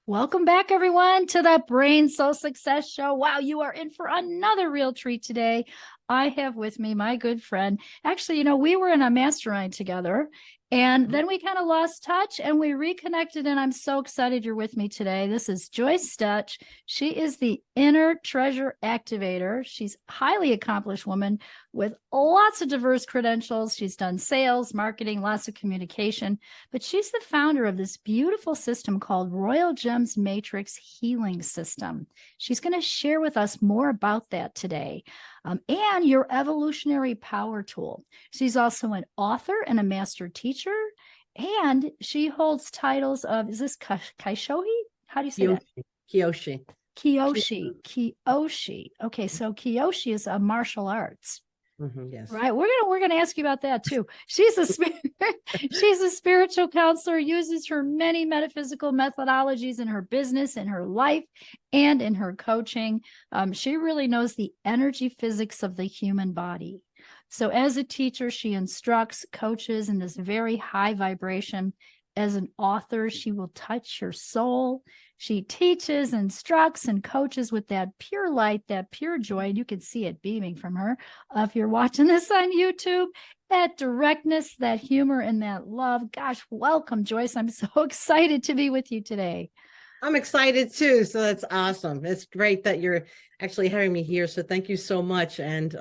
Welcome back, everyone, to the Brain Soul Success Show. Wow, you are in for another real treat today. I have with me my good friend. Actually, we were in a mastermind together, and then we kind of lost touch and we reconnected. And I'm so excited you're with me today. This is Joyce Stech. She is the Inner Treasure Activator. She's a highly accomplished woman with lots of diverse credentials. She's done sales, marketing, lots of communication, but she's the founder of this beautiful system called Royal Gems Matrix Healing System. She's going to share with us more about that today. And your Evolutionary Power Tool. She's also an author and a master teacher, and she holds titles of, is this Kyoshi? How do you say that? Kyoshi. Kyoshi. Okay, so Kyoshi is a martial arts. Yes. Right. We're gonna ask you about that too. She's a spiritual counselor, uses her many metaphysical methodologies in her business, in her life, and in her coaching. She really knows the energy physics of the human body. So as a teacher, she instructs, coaches in this very high vibration. As an author, she will touch your soul. She teaches, instructs, and coaches with that pure light, that pure joy. And you can see it beaming from her. If you're watching this on YouTube, that directness, that humor, and that love. Gosh, welcome, Joyce. I'm so excited to be with you today. I'm excited too. So that's awesome. It's great that you're actually having me here. So thank you so much. And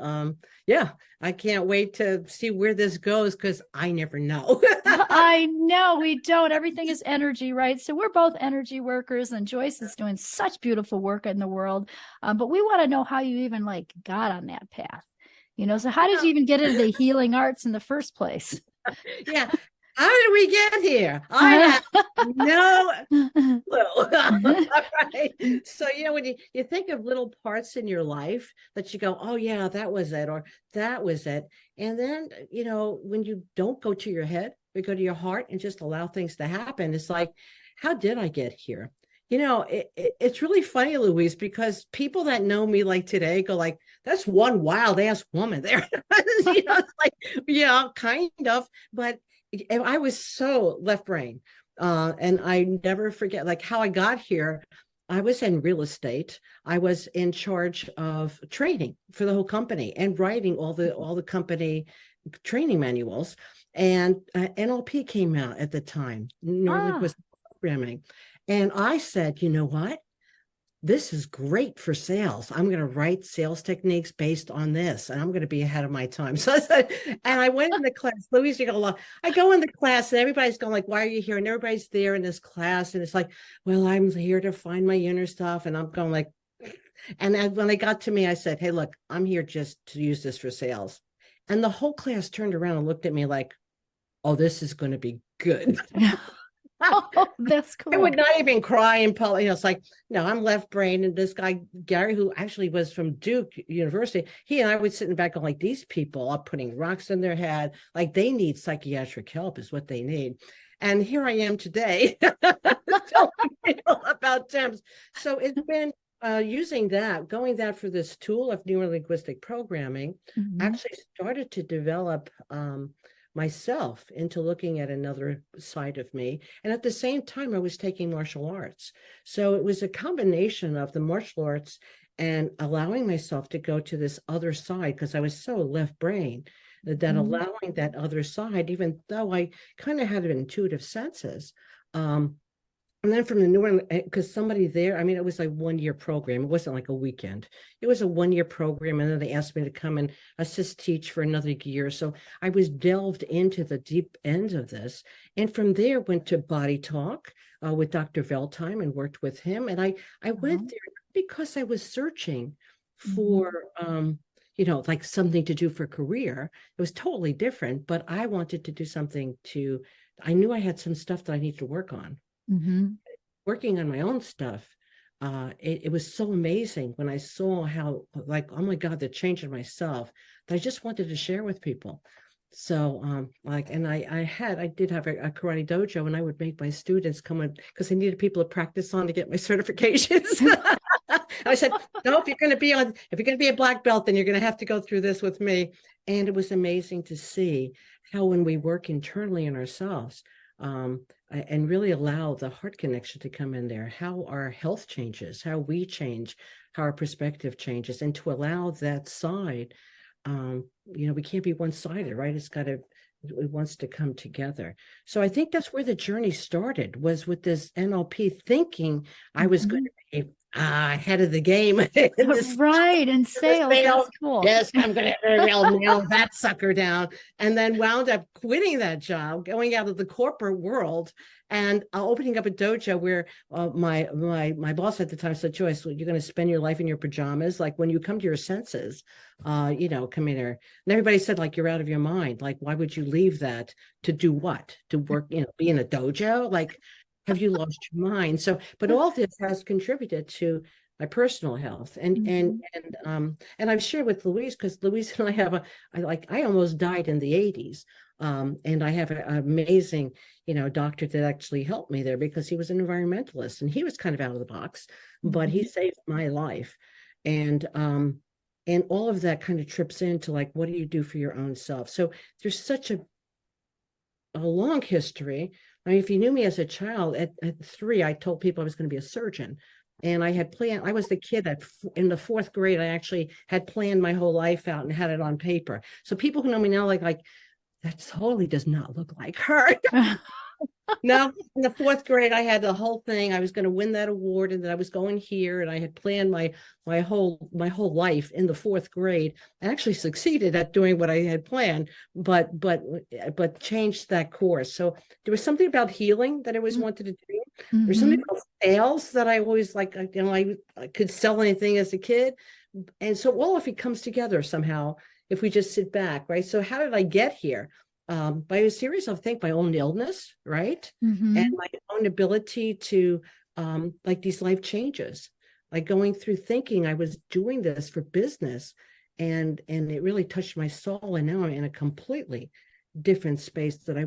yeah, I can't wait to see where this goes because I never know. I know we don't. Everything is energy, right? So we're both energy workers, and Joyce is doing such beautiful work in the world. But we want to know how you even got on that path. So how did you even get into the healing arts in the first place? Yeah. How did we get here? I have no clue. Right. So, when you think of little parts in your life that you go, oh, yeah, that was it, or that was it. And then, when you don't go to your head, we go to your heart and just allow things to happen. It's like, how did I get here? It's really funny, Louise, because people that know me like today go like, that's one wild ass woman there. It's like, yeah, kind of, but I was so left brain. And I never forget how I got here. I was in real estate. I was in charge of training for the whole company and writing all the company training manuals. And NLP came out at the time, neurolinguistic programming. And I said, you know what? This is great for sales. I'm going to write sales techniques based on this, and I'm going to be ahead of my time. So I said, and I went into class. Louise, you're going to love. I go into class, and everybody's going like, "Why are you here?" And everybody's there in this class, and it's like, "Well, I'm here to find my inner stuff." And I'm going like, and then when they got to me, I said, "Hey, look, I'm here just to use this for sales." And the whole class turned around and looked at me like, "Oh, this is going to be good." Oh, that's cool. I would not even cry in public. It's like, no, I'm left brain. And this guy, Gary, who actually was from Duke University, he and I would sit in back going like, these people are putting rocks in their head. Like they need psychiatric help is what they need. And here I am today telling people about gems. So it's been using going that for this tool of neurolinguistic programming, actually started to develop myself into looking at another side of me. And at the same time, I was taking martial arts. So it was a combination of the martial arts and allowing myself to go to this other side because I was so left brain that allowing that other side, even though I kind of had intuitive senses. And then from the new one, because somebody there, I mean, it was like 1 year program. It wasn't like a weekend. It was a 1 year program. And then they asked me to come and assist teach for another year. So I was delved into the deep end of this. And from there went to Body Talk with Dr. Veltheim and worked with him. And I went there because I was searching for, like something to do for career. It was totally different, but I wanted to do something I knew I had some stuff that I needed to work on. Working on my own stuff, it was so amazing when I saw how oh my God, the change in myself that I just wanted to share with people. So and I did have a karate dojo, and I would make my students come in because I needed people to practice on to get my certifications. I said, no, if you're going to be a black belt, then you're going to have to go through this with me. And it was amazing to see how when we work internally in ourselves, and really allow the heart connection to come in there, how our health changes, how we change, how our perspective changes, and to allow that side, we can't be one-sided, right? It wants to come together. So I think that's where the journey started, was with this NLP thinking I was going to be ahead of the game in this, right, and sales. That's cool. Yes, I'm going to nail that sucker down. And then wound up quitting that job, going out of the corporate world, and opening up a dojo where my boss at the time said, Joyce, you're going to spend your life in your pajamas. Like, when you come to your senses, come in here. And everybody said, like, you're out of your mind. Like, why would you leave that to do what? To work, be in a dojo? Like, have you lost your mind? So, but all this has contributed to my personal health, and I've shared with Louise, because Louise and I have I almost died in the 80s. And I have an amazing, doctor that actually helped me there, because he was an environmentalist and he was kind of out of the box, but he saved my life. And all of that kind of trips into, like, what do you do for your own self? So there's such a long history. I mean, if you knew me as a child, at 3, I told people I was going to be a surgeon. And I had planned, I was the kid that in the 4th grade, I actually had planned my whole life out and had it on paper. So people who know me now, like that totally does not look like her. No, in the 4th grade, I had the whole thing. I was going to win that award, and that I was going here, and I had planned my whole life in the 4th grade. I actually succeeded at doing what I had planned, but changed that course. So there was something about healing that I always wanted to do. There's something about sales that I always I could sell anything as a kid, and so all of it comes together somehow if we just sit back, right? So how did I get here? By a series of, my own illness, right? And my own ability to, these life changes, like going through thinking I was doing this for business, and it really touched my soul. And now I'm in a completely different space that I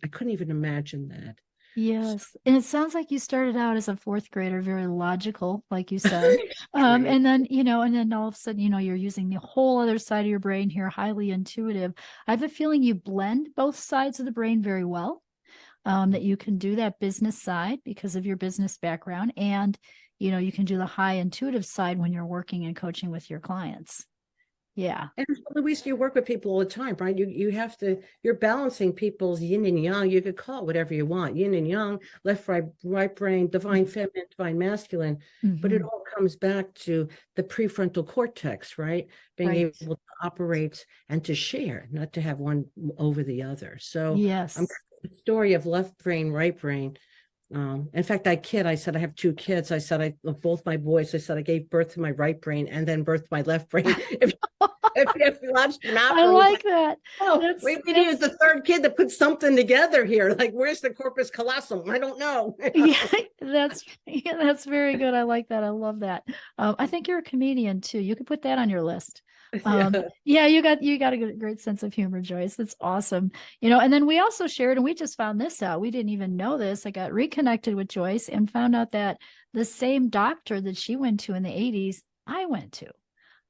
couldn't even imagine that. Yes. And it sounds like you started out as a 4th grader, very logical, like you said. And then, and then all of a sudden, you're using the whole other side of your brain here, highly intuitive. I have a feeling you blend both sides of the brain very well, that you can do that business side because of your business background. And, you can do the high intuitive side when you're working and coaching with your clients. Yeah. And Louise, you work with people all the time, right? You're balancing people's yin and yang. You could call it whatever you want, yin and yang, left, right brain, divine feminine, divine masculine. But it all comes back to the prefrontal cortex, right? Being able to operate and to share, not to have one over the other. So yes, the story of left brain, right brain. In fact, I said I have 2 kids. I said both my boys, I said I gave birth to my right brain and then birth to my left brain. if you watched them out, I like that. Oh, we needed the 3rd kid to put something together here. Like, where's the corpus callosum? I don't know. Yeah, that's very good. I like that. I love that. I think you're a comedian too. You could put that on your list. Yeah, you got a great sense of humor, Joyce. That's awesome. And then we also shared, and we just found this out. We didn't even know this. I got reconnected with Joyce and found out that the same doctor that she went to in the 80s, I went to.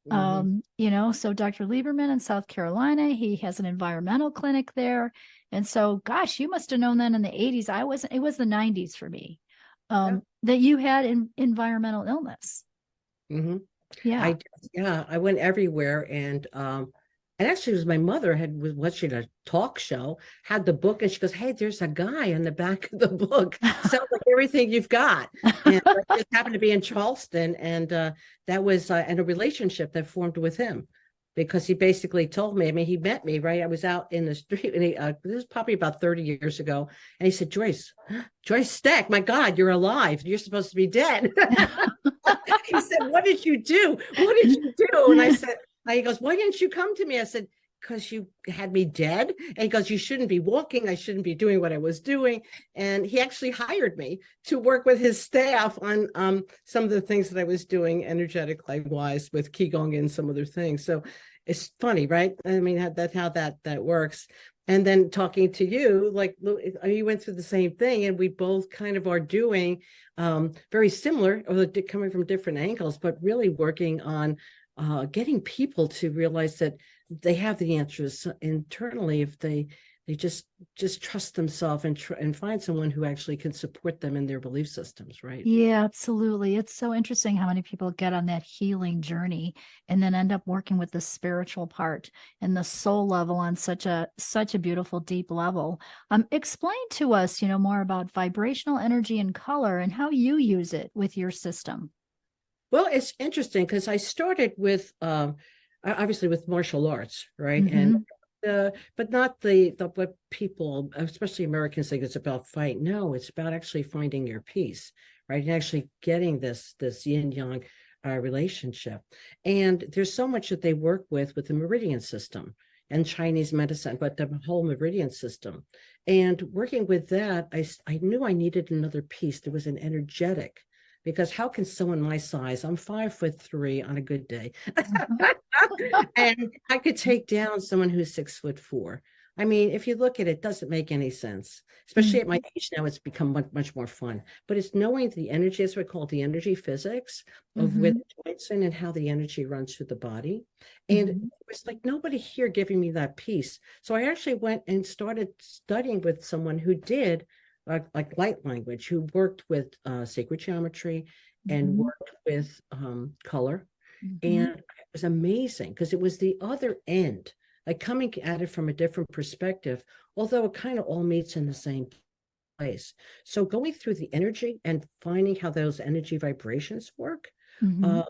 So Dr. Lieberman in South Carolina, he has an environmental clinic there. And so, gosh, you must have known that in the 80s. It was the 90s for me, that you had environmental illness. Yeah. I went everywhere, and actually it was my mother was watching a talk show, had the book, and she goes, hey, there's a guy on the back of the book. Sounds like everything you've got. And I just happened to be in Charleston, and that was and a relationship that formed with him, because he basically told me, he met me, right? I was out in the street, and this was probably about 30 years ago. And he said, Joyce Stech, my God, you're alive. You're supposed to be dead. He said, what did you do? What did you do? And I said, he goes, why didn't you come to me? I said, because you had me dead. And he goes, you shouldn't be walking. I shouldn't be doing what I was doing. And he actually hired me to work with his staff on some of the things that I was doing energetically wise with Qigong and some other things. So it's funny, right? That's how that works. And then talking to you, like, you went through the same thing, and we both kind of are doing very similar, although coming from different angles, but really working on getting people to realize that they have the answers internally if they They just trust themselves and find someone who actually can support them in their belief systems, right? Yeah, absolutely. It's so interesting how many people get on that healing journey and then end up working with the spiritual part and the soul level on such a beautiful deep level. Explain to us, more about vibrational energy and color and how you use it with your system. Well, it's interesting because I started with obviously with martial arts, right? And Mm-hmm. but not the what people, especially Americans, think it's about fight. No, it's about actually finding your peace, right? And actually getting this yin yang relationship. And there's so much that they work with the meridian system and Chinese medicine, but the whole meridian system. And working with that, I knew I needed another piece. There was an energetic, because how can someone my size, I'm 5'3" on a good day, and I could take down someone who's 6'4". I mean, if you look at it, it doesn't make any sense. Especially at my age now, it's become much more fun. But it's knowing the energy, that's what I call the energy physics of where Mm-hmm. the joints in and how the energy runs through the body. And Mm-hmm. it's like nobody here giving me that piece. So I actually went and started studying with someone who did like light language, who worked with sacred geometry and Mm-hmm. worked with color. Mm-hmm. And it was amazing because it was the other end, like coming at it from a different perspective, although it kind of all meets in the same place. So going through the energy and finding how those energy vibrations work Mm-hmm. uh,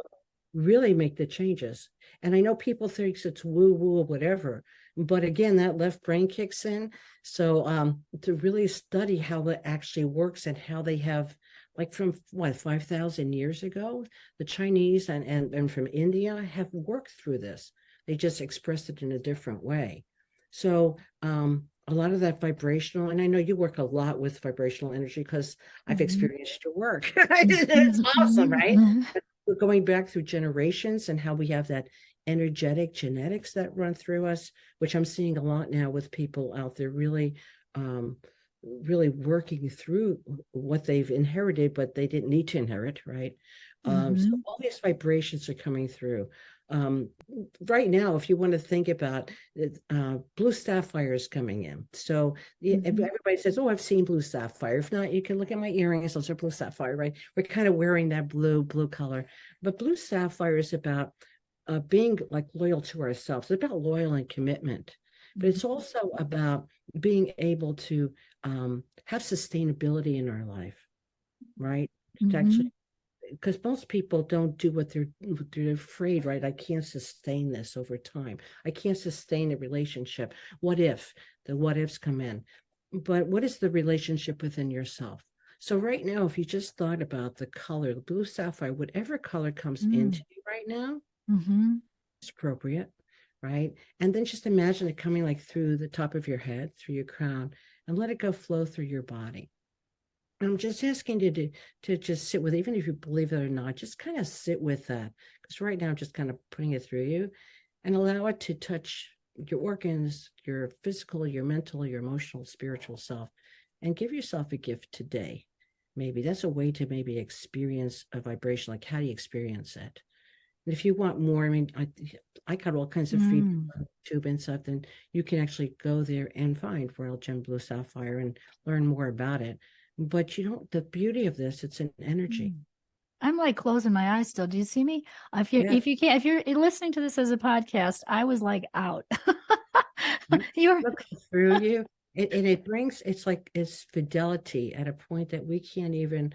really make the changes. And I know people think it's woo woo or whatever, but again, that left brain kicks in. So to really study how it actually works and how they have, like from what 5,000 years ago, the Chinese and from India have worked through this. They just expressed it in a different way. So a lot of that vibrational, and I know you work a lot with vibrational energy because I've Mm-hmm. experienced your work. It's awesome, right? We're going back through generations and how we have that energetic genetics that run through us, which I'm seeing a lot now with people out there um, really working through what they've inherited, but they didn't need to inherit, right? So Mm-hmm. all these vibrations are coming through. Um, right now, if you want to think about it, blue sapphire is coming in. So Mm-hmm. everybody says, "Oh, I've seen blue sapphire." If not, you can look at my earrings; those are blue sapphire, right? We're kind of wearing that blue color, but blue sapphire is about being like loyal to ourselves. It's about loyal and commitment, but it's also about being able to have sustainability in our life, right? To Mm-hmm. actually, because most people don't do what they're afraid, right? I can't sustain this over time. I can't sustain a relationship. What if the what ifs come in? But what is the relationship within yourself? So right now, if you just thought about the color, the blue sapphire, whatever color comes Mm-hmm. into you right now, Mm-hmm. it's appropriate, right? And then just imagine it coming like through the top of your head, through your crown, and let it go flow through your body. I'm just asking you to just sit with, even if you believe it or not, just kind of sit with that. Because right now, I'm just kind of putting it through you and allow it to touch your organs, your physical, your mental, your emotional, spiritual self, and give yourself a gift today. Maybe that's a way to maybe experience a vibration. Like, how do you experience it? And if you want more, I mean, I got all kinds of free Mm. tube and stuff, then you can actually go there and find Royal Gem Blue Sapphire and learn more about it. But you don't, the beauty of this, it's an energy. Mm. I'm like closing my eyes still. Do you see me? If you Yeah. if you can't if you're listening to this as a podcast, I was like out. Yep. You're Look through you. And it brings, it's like it's fidelity at a point that we can't even,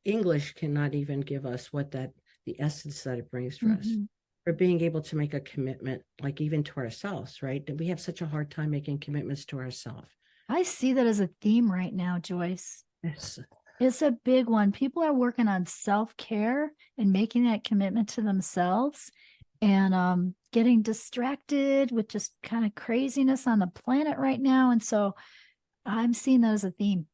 English cannot even give us what that, the essence that it brings for us. Mhm. For being able to make a commitment, like even to ourselves, right? That we have such a hard time making commitments to ourselves. I see that as a theme right now, Joyce. Yes. It's a big one. People are working on self-care and making that commitment to themselves and getting distracted with just kind of craziness on the planet right now. And so I'm seeing that as a theme.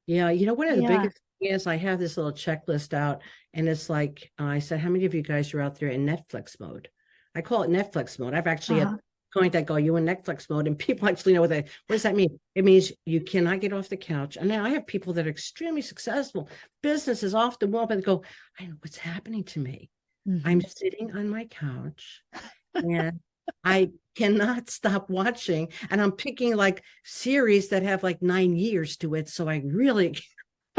Yeah, one of the Yeah. biggest things is I have this little checklist out, and it's like I said, how many of you guys are out there in Netflix mode? I call it Netflix mode. I've actually had Uh-huh. point that go, you in Netflix mode, and people actually know what does that mean? It means you cannot get off the couch. And now I have people that are extremely successful, businesses off the wall, but they go, I know what's happening to me. I'm Mhm. sitting on my couch and I cannot stop watching, and I'm picking like series that have like 9 years to it. So I really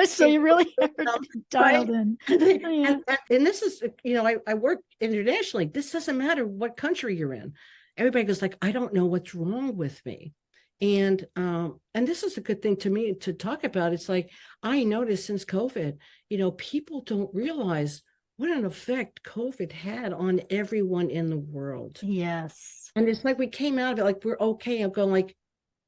So you really are right. dialed in. Yeah. And this is, I work internationally. This doesn't matter what country you're in. Everybody goes like, I don't know what's wrong with me. And this is a good thing to me to talk about. It's like, I noticed since COVID, people don't realize what an effect COVID had on everyone in the world. Yes. And it's like we came out of it like we're okay. I'm going like,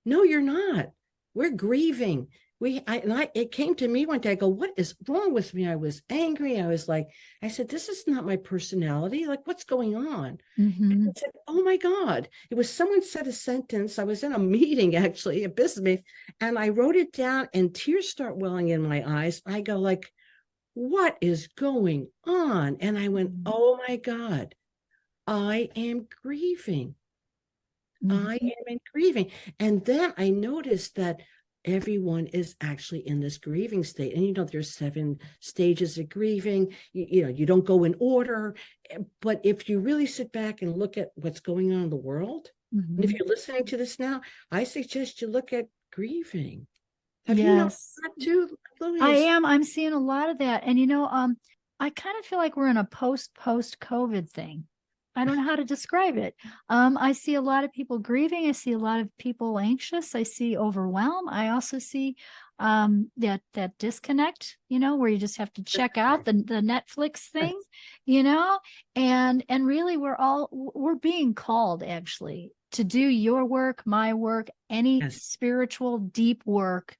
no, you're not. We're grieving. It came to me one day. I go, what is wrong with me? I was angry. I said, this is not my personality. Like, what's going on? And I said, oh my God. It was someone said a sentence. I was in a meeting, actually, a business meeting, and I wrote it down and tears start welling in my eyes. I go like, what is going on? And I went, oh my God, I am grieving. I am in grieving. And then I noticed that everyone is actually in this grieving state. And there's 7 stages of grieving. You don't go in order. But if you really sit back and look at what's going on in the world, and if you're listening to this now, I suggest you look at grieving. Have you noticed that too, Louise? I am. I'm seeing a lot of that. And I kind of feel like we're in a post-COVID thing. I don't know how to describe it. I see a lot of people grieving. I see a lot of people anxious. I see overwhelm. I also see that disconnect, where you just have to check out the Netflix thing, and really we're being called actually to do your work, my work, any spiritual deep work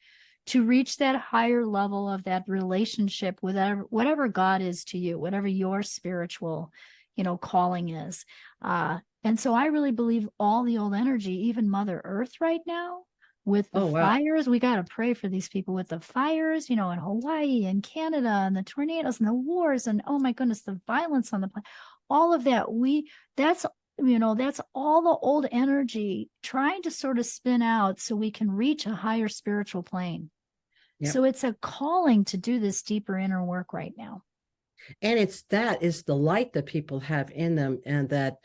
to reach that higher level of that relationship with whatever God is to you, whatever your spiritual calling is. And so I really believe all the old energy, even Mother Earth right now with the fires, we got to pray for these people with the fires, in Hawaii and Canada and the tornadoes and the wars and oh my goodness, the violence on the planet, all of that. That's all the old energy trying to sort of spin out so we can reach a higher spiritual plane. Yep. So it's a calling to do this deeper inner work right now. And it's the light that people have in them, and that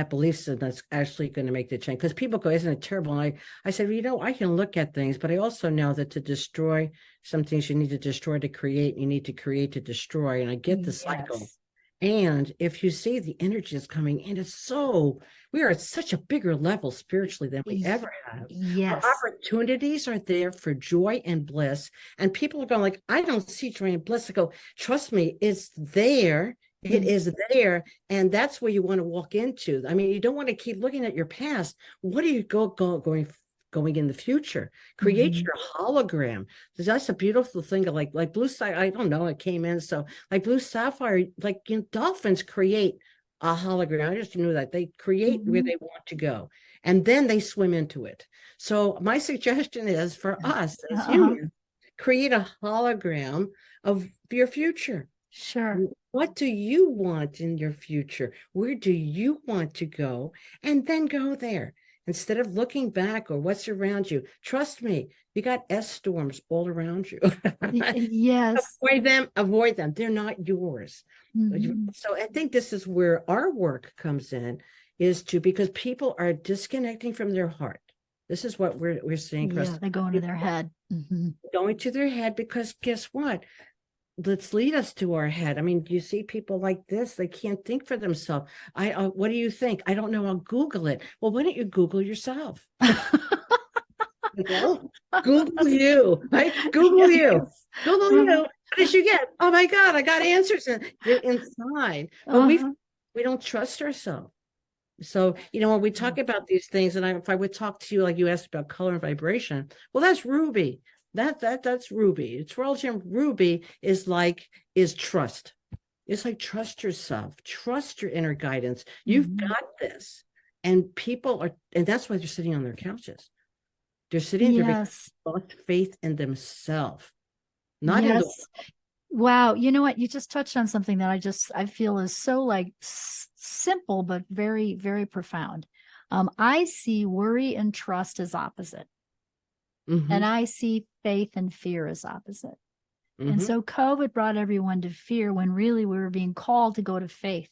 belief system that's actually going to make the change. Because people go, isn't it terrible? And I said, I can look at things, but I also know that to destroy some things, you need to destroy to create. You need to create to destroy. And I get the cycle. And if you see the energy is coming in, we are at such a bigger level spiritually than we ever have. Yes. Our opportunities are there for joy and bliss. And people are going like, I don't see joy and bliss. I go, trust me, it's there. It is there. And that's where you want to walk into. I mean, you don't want to keep looking at your past. What are you going in the future? Create your hologram. That's a beautiful thing. Like blue sapphire, I don't know, it came in. So like blue sapphire, dolphins create a hologram. I just knew that they create where they want to go, and then they swim into it. So my suggestion is for us as humans, create a hologram of your future. Sure. What do you want in your future? Where do you want to go? And then go there. Instead of looking back or what's around you. Trust me, you got S storms all around you. Yes. Avoid them. They're not yours. So I think this is where our work comes in, because people are disconnecting from their heart. This is what we're seeing. Yeah, they go into their head. Going to their head, because guess what? Let's lead us to our head. I mean, you see people like this, they can't think for themselves. What do you think? I don't know. I'll Google it. Well, why don't you Google yourself? Google you, right? Google you. Google you. What did you get? Oh my God, I got answers. They're inside. But we don't trust ourselves. So, when we talk about these things, and if I would talk to you, like you asked about color and vibration, well, that's ruby. That's ruby. It's relative. Ruby is trust. It's like, trust yourself, trust your inner guidance. You've got this. And and that's why they're sitting on their couches. They're sitting there because they lost faith in themselves. Not in the Wow. You know what? You just touched on something that I feel is so simple, but very, very profound. I see worry and trust as opposite. And I see faith and fear as opposite. And so COVID brought everyone to fear when really we were being called to go to faith.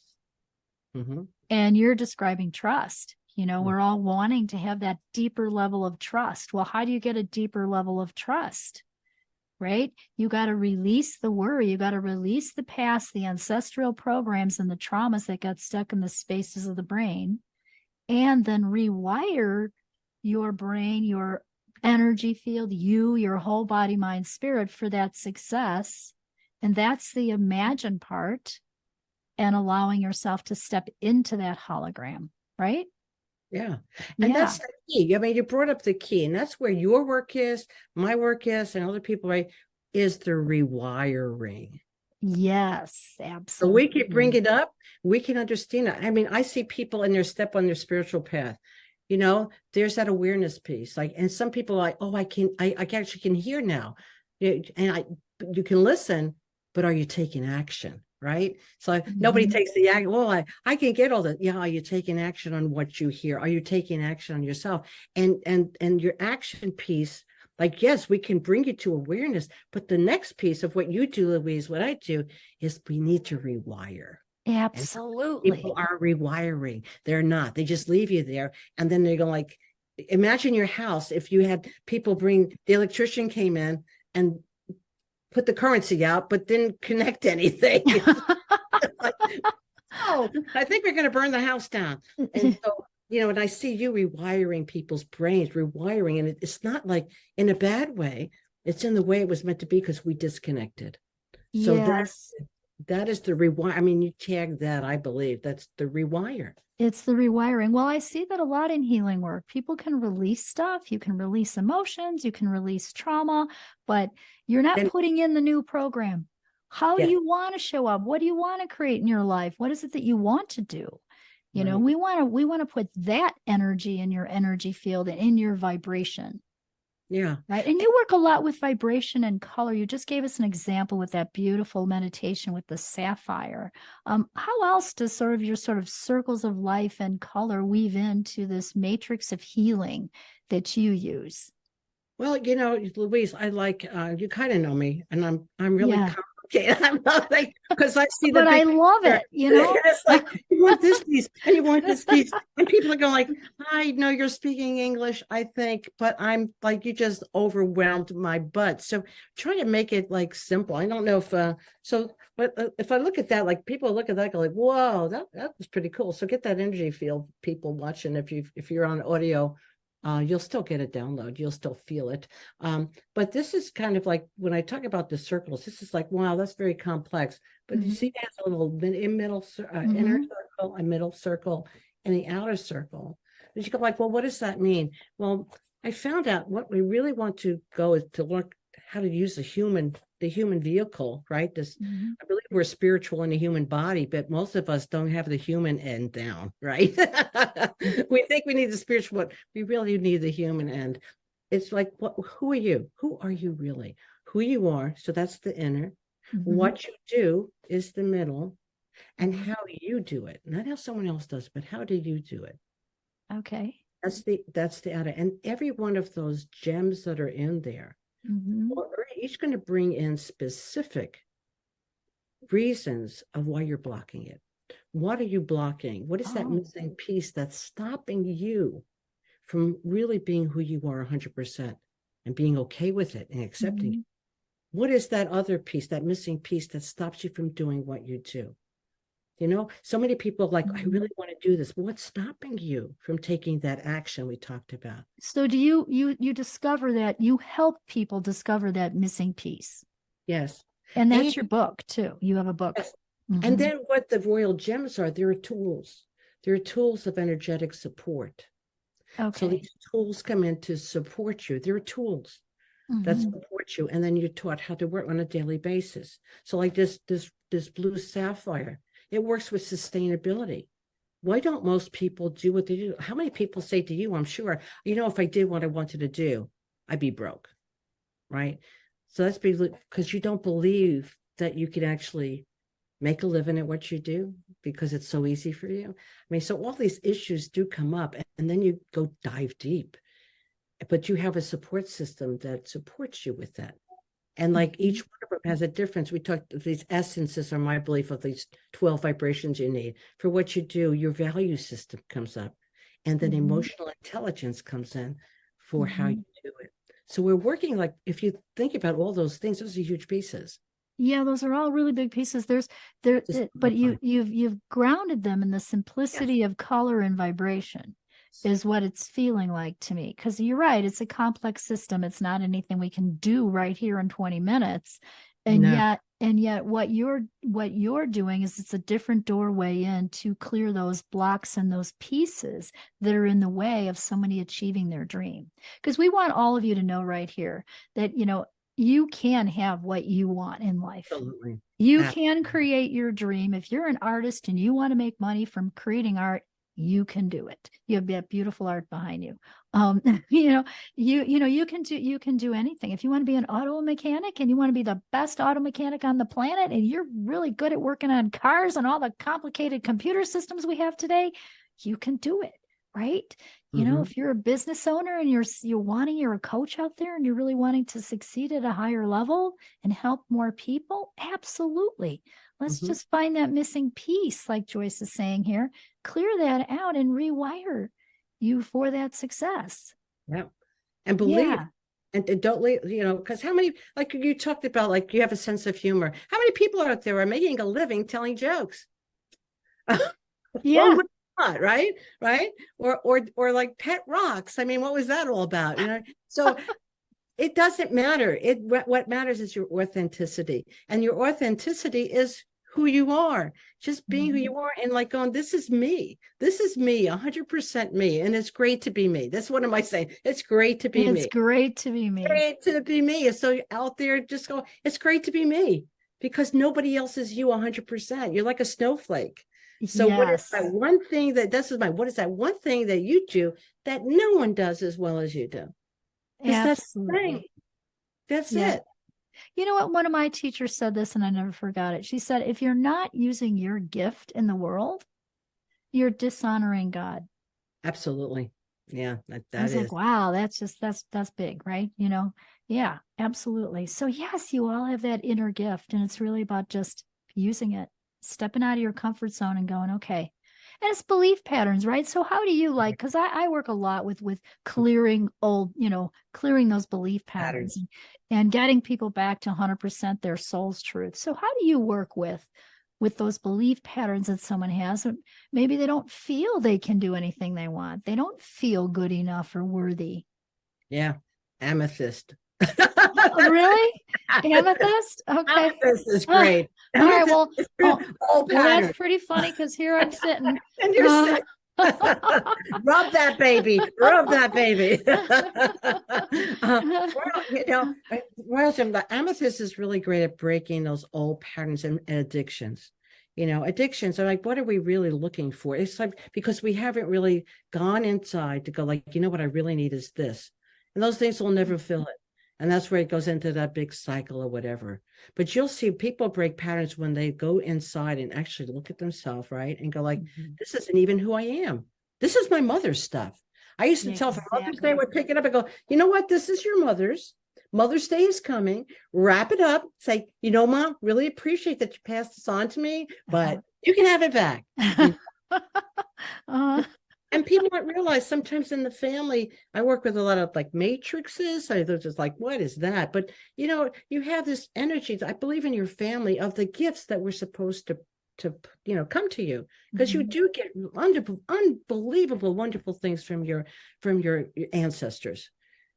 And you're describing trust. You know, we're all wanting to have that deeper level of trust. Well, how do you get a deeper level of trust? Right? You got to release the worry. You got to release the past, the ancestral programs, and the traumas that got stuck in the spaces of the brain, and then rewire your brain, your energy field, your whole body, mind, spirit for that success. And that's the imagine part, and allowing yourself to step into that hologram, right? Yeah. And that's the key. I mean, you brought up the key, and that's where your work is, my work is, and other people, right? Is the rewiring. Yes, So absolutely. we can bring it up, we can understand it. I mean, I see people in their step on their spiritual path. You know, there's that awareness piece. Like, and some people are like, oh, I actually can hear now. And you can listen, but are you taking action? Right. So nobody takes the action. Well, I can get all that. Yeah. Are you taking action on what you hear? Are you taking action on yourself? And your action piece, like, yes, we can bring you to awareness, but the next piece of what you do, Louise, what I do is we need to rewire. Absolutely. And people are rewiring. They're not. They just leave you there. And then they go like, imagine your house. If you had people the electrician came in and put the currency out, but didn't connect anything. Like, oh, I think we're going to burn the house down. And so, you know, and I see you rewiring people's brains, rewiring, and it's not like in a bad way. It's in the way it was meant to be, because we disconnected. So yes. that is the rewire. I mean, you tag that, I believe that's the rewire. It's the rewiring. Well, I see that a lot in healing work. People can release stuff. You can release emotions. You can release trauma, but you're not putting in the new program. How do you want to show up? What do you want to create in your life? What is it that you want to do? You know, we want to put that energy in your energy field and in your vibration. Yeah. Right. And you work a lot with vibration and color. You just gave us an example with that beautiful meditation with the sapphire. How else does your circles of life and color weave into this matrix of healing that you use? Well, you know, Louise, I like you kind of know me, and I'm really complicated. I'm not like, because I see but I love it, you know. It's like you want this piece and you want this piece, and people are going like, I know you're speaking English, I think, but I'm like, you just overwhelmed my butt. So try to make it like simple. I don't know if but if I look at that, like people look at that, go like, whoa, that was pretty cool. So get that energy field, people watching. If you're on audio, you'll still get a download. You'll still feel it. But this is kind of like when I talk about the circles, this is like, wow, that's very complex. But you see, it has a little inner circle, a middle circle, and the outer circle. And you go like, well, what does that mean? Well, I found out what we really want to go is to learn how to use the human vehicle, right? I believe we're spiritual in the human body, but most of us don't have the human end down, right? We think we need the spiritual, but we really need the human end. It's like, who are you? Who are you really? Who you are. So that's the inner. What you do is the middle, and how you do it. Not how someone else does, but how do you do it? Okay. That's the outer. And every one of those gems that are in there, we're each going to bring in specific reasons of why you're blocking it. What are you blocking? What is that missing piece that's stopping you from really being who you are 100% and being okay with it and accepting it? What is that other piece, that missing piece that stops you from doing what you do? You know, so many people are like, I really want to do this. But what's stopping you from taking that action we talked about? So do you discover that, you help people discover that missing piece? Yes. And that's your book too. You have a book. Yes. And then what the royal gems are, there are tools. There are tools of energetic support. Okay. So these tools come in to support you. There are tools that support you. And then you're taught how to work on a daily basis. So like this blue sapphire, it works with sustainability. Why don't most people do what they do? How many people say to you, I'm sure, you know, if I did what I wanted to do, I'd be broke, right? So that's because you don't believe that you can actually make a living at what you do because it's so easy for you. I mean, so all these issues do come up, and then you go dive deep, but you have a support system that supports you with that. And like each one of them has a difference. We talked, these essences are my belief of these 12 vibrations you need for what you do. Your value system comes up, And then Mhm. emotional intelligence comes in for how Mhm. you do it. So we're working, like, if you think about all those things, those are huge pieces. Yeah, those are all really big pieces. There's there, Just but simplify. you've grounded them in the Yes. simplicity of color and vibration is what it's feeling like to me. Because you're right, it's a complex system. It's not anything we can do right here in 20 minutes. No, And yet what you're doing is it's a different doorway in to clear those blocks and those pieces that are in the way of somebody achieving their dream. Because we want all of you to know right here that, you can have what you want in life. absolutely. You can Absolutely. create your dream. If you're an artist and you want to make money from creating art, you can do it. You have that beautiful art behind you. You can do anything. If you want to be an auto mechanic and you want to be the best auto mechanic on the planet and you're really good at working on cars and all the complicated computer systems we have today, you can do it, right? Mm-hmm. If you're a business owner and you're a coach out there and you're really wanting to succeed at a higher level and help more people, absolutely. Let's Mm-hmm. just find that missing piece, like Joyce is saying here, clear that out and rewire you for that success. Yeah. And believe, Yeah. and don't leave, because how many, like you talked about, like you have a sense of humor. How many people out there are making a living telling jokes? One Yeah. would not, right? Right? Or like pet rocks. I mean, what was that all about? So it doesn't matter. What matters is your authenticity. And your authenticity is who you are, just being who Mhm. you are, and like going, this is me. This is me, 100% me. And it's great to be me. That's what am I saying? It's great to be It's me. great to be me. Great to be me. So out there, just go, it's great to be me, because nobody else is you 100%. You're like a snowflake. So what is that Yes. one thing what is that one thing that you do that no one does as well as you do? Because that's the thing. Absolutely. That's Yeah. it. You know what? One of my teachers said this and I never forgot it. She said, if you're not using your gift in the world, you're dishonoring God. Absolutely. Yeah, I that was like, is. wow, that's big, right? Yeah, absolutely. So yes, you all have that inner gift, and it's really about just using it, stepping out of your comfort zone and going, okay. And it's belief patterns, right? So how do you because I work a lot with clearing clearing those belief patterns Patterns. and getting people back to 100% their soul's truth. So how do you work with those belief patterns that someone has? Maybe they don't feel they can do anything they want. They don't feel good enough or worthy. Yeah. Amethyst. Oh, really? Amethyst? Okay. Amethyst is All great. right. Amethyst Well, is good. oh, All well, that's patterns. pretty funny because here I'm sitting. And you're Uh, sick. Rub that baby. Rub that baby. The amethyst is really great at breaking those old patterns and addictions. Addictions are like, what are we really looking for? It's like, because we haven't really gone inside to go, like, what I really need is this. And those things will never fill it. And that's where it goes into that big cycle or whatever. But you'll see people break patterns when they go inside and actually look at themselves, right? And go, like, Mhm. this isn't even who I am. This is my mother's stuff. I used to tell, for Mother's Day, I Exactly. would pick it up and go, you know what? This is your mother's. Mother's Day is coming. Wrap it up. Say, Mom, really appreciate that you passed this on to me, but you can have it back. uh, And people don't realize sometimes in the family, I work with a lot of like matrices. So they're just like, what is that? But you have this energy, I believe, in your family of the gifts that were supposed to come to you, because you mhm, do get unbelievable, wonderful things from your ancestors.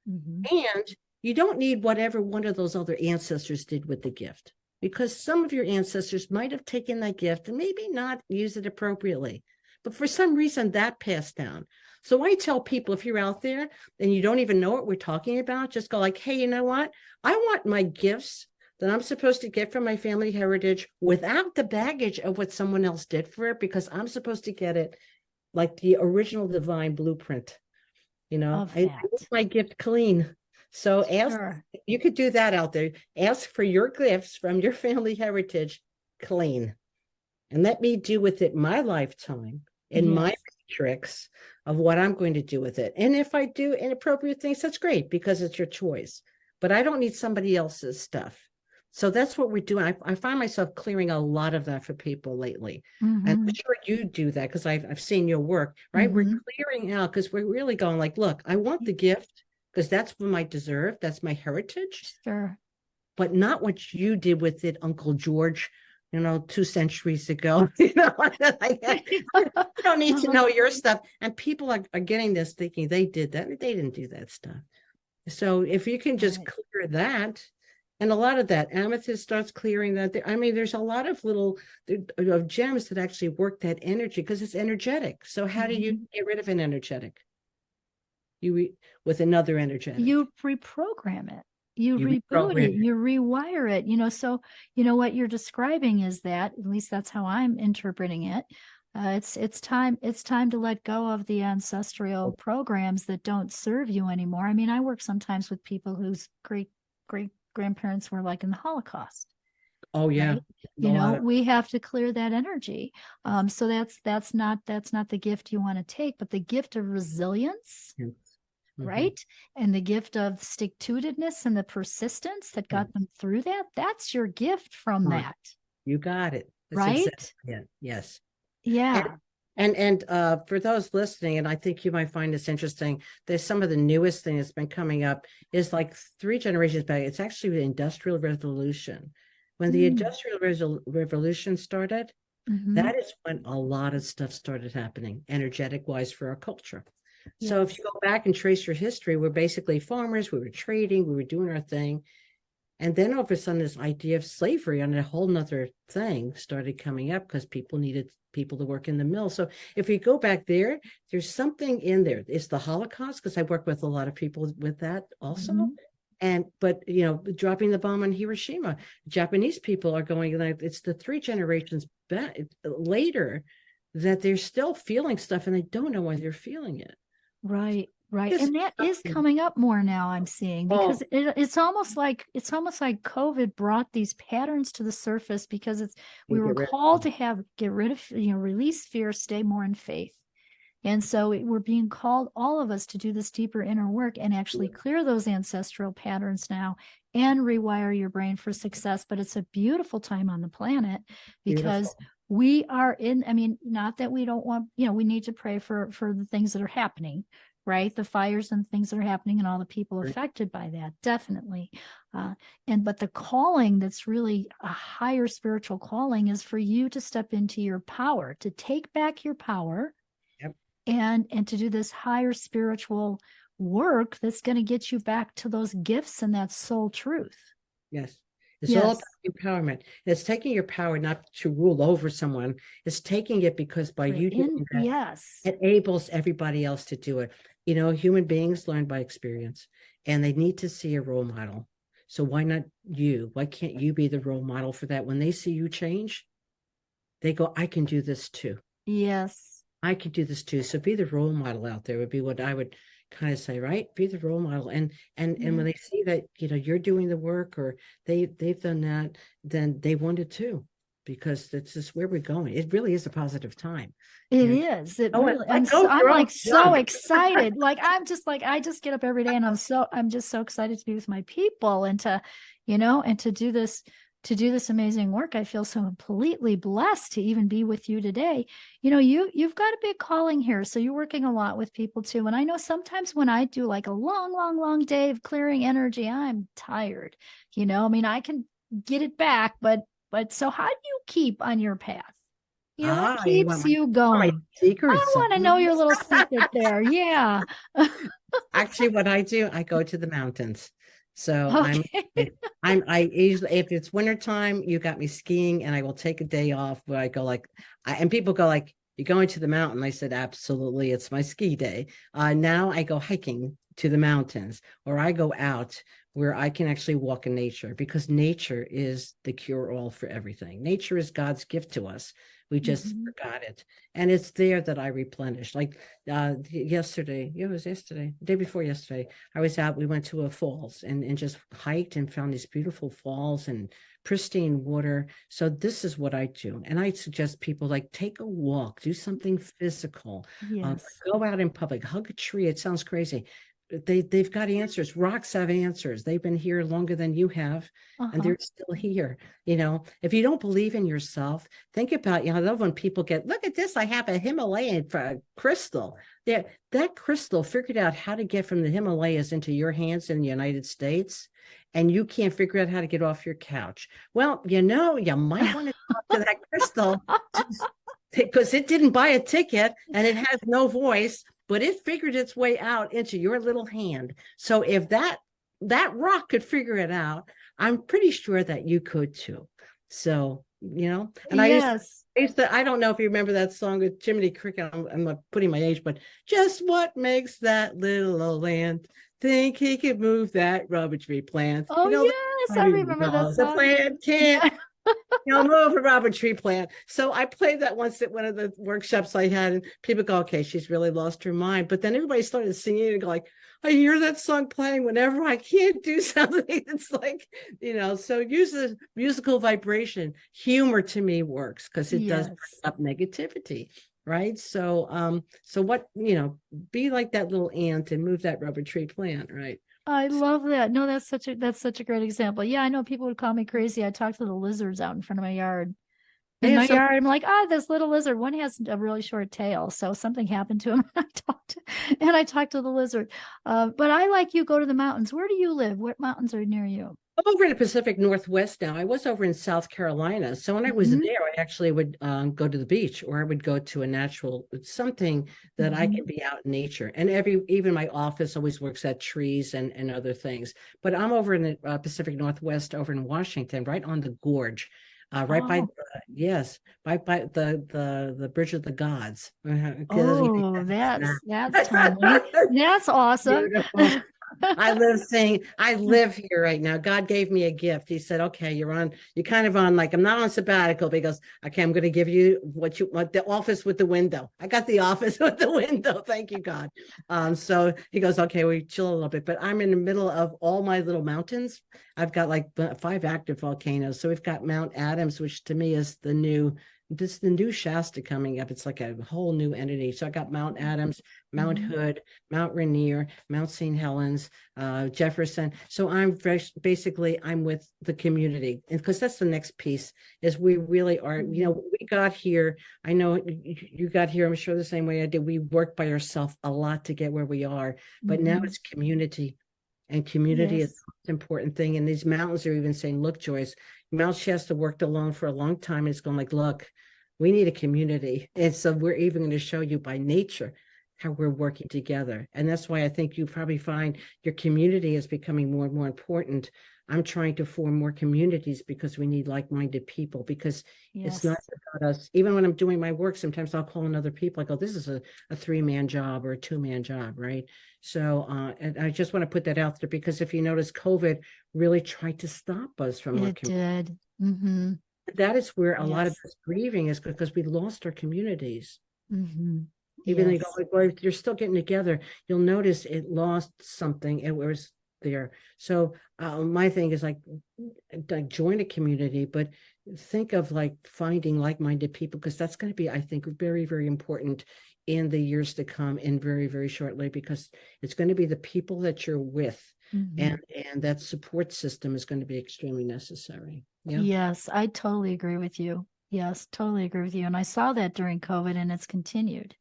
mhm. And you don't need whatever one of those other ancestors did with the gift, because some of your ancestors might have taken that gift and maybe not use it appropriately. But for some reason that passed down. So I tell people, if you're out there and you don't even know what we're talking about, just go like, hey, you know what? I want my gifts that I'm supposed to get from my family heritage without the baggage of what someone else did for it, because I'm supposed to get it like the original divine blueprint. Of I want that. my gift clean. So Sure. you could do that out there. Ask for your gifts from your family heritage clean, and let me do with it my lifetime in my Yes. tricks of what I'm going to do with it. And if I do inappropriate things, that's great, because it's your choice. But I don't need somebody else's stuff. So that's what we're doing. I find myself clearing a lot of that for people lately. And I'm Mm-hmm. sure you do that because I've seen your work, right? We're Mm-hmm. clearing out because we're really going like, look, I want the gift because that's what I deserve. That's my heritage, Sure. but not what you did with it, Uncle George, 2 centuries ago. You don't need to Uh-huh. know your stuff. And people are getting this thinking they did that. They didn't do that stuff. So if you can just Right. clear that, and a lot of that amethyst starts clearing that. I mean, there's a lot of little of gems that actually work that energy because it's energetic. So how do you Mhm. get rid of an energetic? With another energetic. You reprogram it, you You reboot reprogram it, you rewire it, so what you're describing is that, at least that's how I'm interpreting it. It's time to let go of the ancestral it. programs that don't serve you anymore. I mean, I work sometimes with people whose great grandparents were like in the Holocaust, Oh yeah, right? a lot of. We have to clear that energy. So that's not the gift you want to take, but the gift of resilience, Mm-hmm. right? And the gift of stick to itiveness and the persistence that got them through that. That's your gift from that, You got it. That's exactly right? it. Yes. And Yeah. for those listening, and I think you might find this interesting, there's some of the newest thing that's been coming up is like 3 generations back. It's actually the Industrial Revolution. When the Mm. Industrial Revolution started, Mm-hmm. that is when a lot of stuff started happening, energetic wise, for our culture. So if Yes. you go back and trace your history, we're basically farmers, we were trading, we were doing our thing. And then all of a sudden, this idea of slavery on a whole nother thing started coming up because people needed people to work in the mill. So if we go back there, there's something in there. It's the Holocaust, because I work with a lot of people with that also. Mm-hmm. But dropping the bomb on Hiroshima, Japanese people are going like it's the 3 generations back later that they're still feeling stuff and they don't know why they're feeling it. Right, right. It's And that is coming up more now, I'm seeing, because oh, it's almost like COVID brought these patterns to the surface, because we and were get rid called of to get rid of, release fear, stay more in faith. And so we're being called, all of us, to do this deeper inner work and actually them. clear those ancestral patterns now and rewire your brain for success. But it's a beautiful time on the planet, because Beautiful. we are in, I mean, not that we don't want, we need to pray for the things that are happening, right? The fires and things that are happening and all the people affected by that, definitely. But the calling that's really a higher spiritual calling is for you to step into your power, to take back your power, Yep. and to do this higher spiritual work that's going to get you back to those gifts and that soul truth. Yes. It's all about Yes. empowerment. It's taking your power not to rule over someone. It's taking it because by you doing that, Yes. it enables everybody else to do it. Human beings learn by experience and they need to see a role model. So why not you? Why can't you be the role model for that? When they see you change, they go, I can do this too. Yes. I could do this too. So be the role model out there would be what I would kind of say, right? Be the role model. And Yeah. when they see that, you're doing the work or they've done that, then they want it too. Because that's just where we're going. It really is a positive time. It You're is. It oh, really, let go of I'm your own like so junk. excited. Like I just get up every day and I'm just so excited to be with my people and to do this amazing work. I feel so completely blessed to even be with you today. You've got a big calling here. So you're working a lot with people too. And I know sometimes when I do like a long, long, long day of clearing energy, I'm tired. I mean, I can get it back, but so how do you keep on your path? What You keeps you want my going? I secrets. want to know your little secret there. Yeah. Actually, what I do, I go to the mountains. So Okay. I usually, if it's wintertime, you got me skiing and I will take a day off where I go like, and people go like, you're going to the mountain. I said, absolutely. It's my ski day. Now I go hiking to the mountains or I go out where I can actually walk in nature because nature is the cure all for everything. Nature is God's gift to us. We just Mhm. forgot it. And it's there that I replenish. Like yesterday, it was yesterday, the day before yesterday, I was out, we went to a falls and just hiked and found these beautiful falls and pristine water. So this is what I do. And I suggest people like take a walk, do something physical, Yes. go out in public, hug a tree. It sounds crazy. they've got answers. Rocks have answers. They've been here longer than you have, and they're still here. If you don't believe in yourself, think about, I love when people look at this, I have a Himalayan crystal. That crystal figured out how to get from the Himalayas into your hands in the United States, and you can't figure out how to get off your couch. Well, you might want to talk to that crystal, because it didn't buy a ticket and it has no voice, but it figured its way out into your little hand. So if that rock could figure it out, I'm pretty sure that you could too. So, and yes. I don't know if you remember that song with Jiminy Cricket. I'm not putting my age, but just what makes that little old land think he could move that rubber tree plant? Oh, yes, I remember that song. The plant can't move a rubber tree plant. So I played that once at one of the workshops I had, and people go, okay, she's really lost her mind. But then everybody started singing and go like, I hear that song playing whenever I can't do something. It's like, so use the musical vibration. Humor to me works because it does bring up negativity. Right. So, be like that little ant and move that rubber tree plant. Right. I love that. No, that's such a great example. Yeah, I know people would call me crazy. I talked to the lizards out in front of my yard. In my yard, I'm like, this little lizard. One has a really short tail, so something happened to him. I talked to the lizard. But I, like you, go to the mountains. Where do you live? What mountains are near you? I'm over in the Pacific Northwest now. I was over in South Carolina. So when I was there, I actually would go to the beach, or I would go to a natural, something that I can be out in nature. And even my office always looks at trees and other things. But I'm over in the Pacific Northwest, over in Washington, right on the gorge. Right by the Bridge of the Gods. Oh, that's timely. That's awesome. I live here right now. God gave me a gift. He said, okay, you're kind of on, like, I'm not on sabbatical, but he goes, okay, I'm going to give you what you want, the office with the window. I got the office with the window. Thank you, God. So he goes, okay, we chill a little bit, but I'm in the middle of all my little mountains. I've got like 5 active volcanoes. So we've got Mount Adams, which to me is the new Shasta coming up. It's like a whole new entity. So I got Mount Adams, Mount Hood, Mount Rainier, Mount St. Helens, Jefferson. So I'm with the community, and because that's the next piece, is we really are, we got here. I know you got here, I'm sure the same way I did. We worked by ourselves a lot to get where we are, but now it's community. And community is the most important thing. And these mountains are even saying, look, Joyce, Mount Shasta worked alone for a long time. And it's going like, look, we need a community. And so we're even going to show you by nature how we're working together. And that's why I think you probably find your community is becoming more and more important. I'm trying to form more communities because we need like-minded people, because it's not about us. Even when I'm doing my work, sometimes I'll call in other people. I go, this is a 3-man job or a 2-man job, right? So and I just want to put that out there, because if you notice, COVID really tried to stop us from it did. Mm-hmm. That is where a lot of this grieving is, because we lost our communities. Even though you go, well, if you're still getting together, you'll notice it lost something. It was there. So my thing is like join a community, but think of like finding like-minded people, because that's going to be, I think, very, very important in the years to come, and very, very shortly, because it's going to be the people that you're with, and that support system is going to be extremely necessary. Yes, I totally agree with you. Yes, totally agree with you. And I saw that during COVID, and it's continued.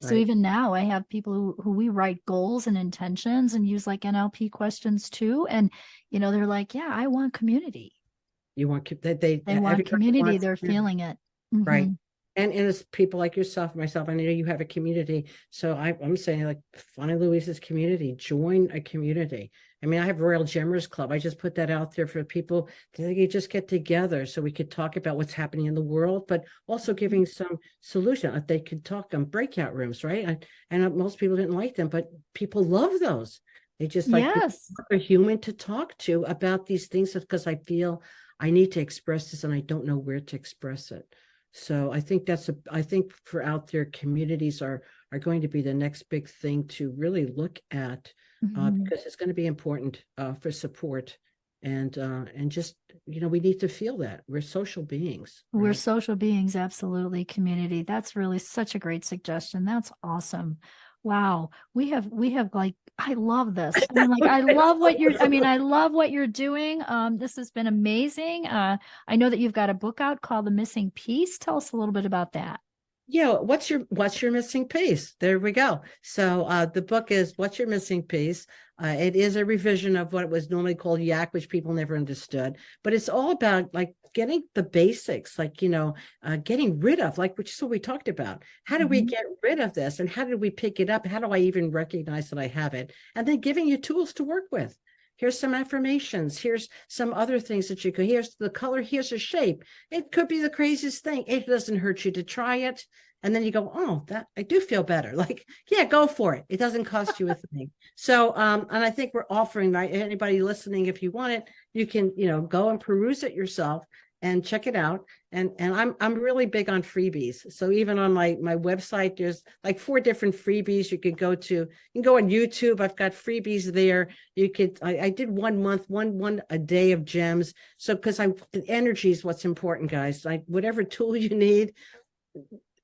So even now I have people who we write goals and intentions and use like NLP questions too. And, they're like, yeah, I want community. You want they want community. They're feeling it. Right. And it's people like yourself, myself. I know you have a community. So I'm saying, like, find Louise's community, join a community. I mean, I have Royal Gemmers Club. I just put that out there for people. They could just get together so we could talk about what's happening in the world, but also giving some solution. They could talk on breakout rooms, right? And most people didn't like them, but people love those. They just like a human to talk to about these things, because I feel I need to express this and I don't know where to express it. So I think I think for out there, communities are going to be the next big thing to really look at, because it's going to be important for support, and just, we need to feel that we're social beings. Right? We're social beings. Absolutely. Community. That's really such a great suggestion. That's awesome. Wow. We have like, I love this. I mean, like, I love what you're, I mean, I love what you're doing. This has been amazing. I know that you've got a book out called The Missing Piece. Tell us a little bit about that. Yeah, what's your missing piece? There we go. So the book is What's Your Missing Piece? It is a revision of what was normally called yak, which people never understood. But it's all about like getting the basics, like getting rid of, like which is what we talked about. How do we Mhm. get rid of this, and how did we pick it up? How do I even recognize that I have it? And then giving you tools to work with. Here's some affirmations. Here's some other things that you could. Here's the color. Here's a shape. It could be the craziest thing. It doesn't hurt you to try it. And then you go, oh, that I do feel better. Like, yeah, go for it. It doesn't cost you a thing. So, and I think we're offering, right, anybody listening, if you want it, you can, go and peruse it yourself and check it out. And I'm really big on freebies. So even on my website, there's like 4 different freebies you can go to. You can go on YouTube. I've got freebies there. You could, I did 1 month, one a day of gems. So because energy is what's important, guys. Like whatever tool you need,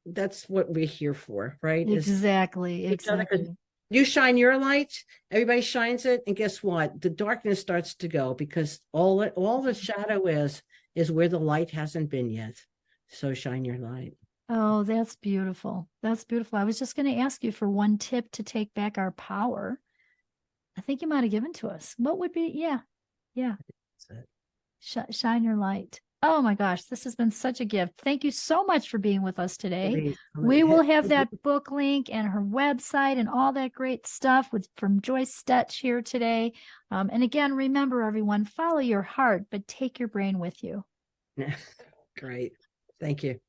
that's what we're here for, right? Is Exactly. each other, because Exactly. you shine your light, everybody shines it, and guess what? The darkness starts to go because all the shadow is where the light hasn't been yet. So shine your light. Oh, that's beautiful. That's beautiful. I was just going to ask you for one tip to take back our power. I think you might have given to us. What would be, yeah, yeah. That's it. Shine your light. Oh my gosh, this has been such a gift. Thank you so much for being with us today. Please. We will have that book link and her website and all that great stuff from Joyce Stech here today. And again, remember everyone, follow your heart, but take your brain with you. Great. Thank you.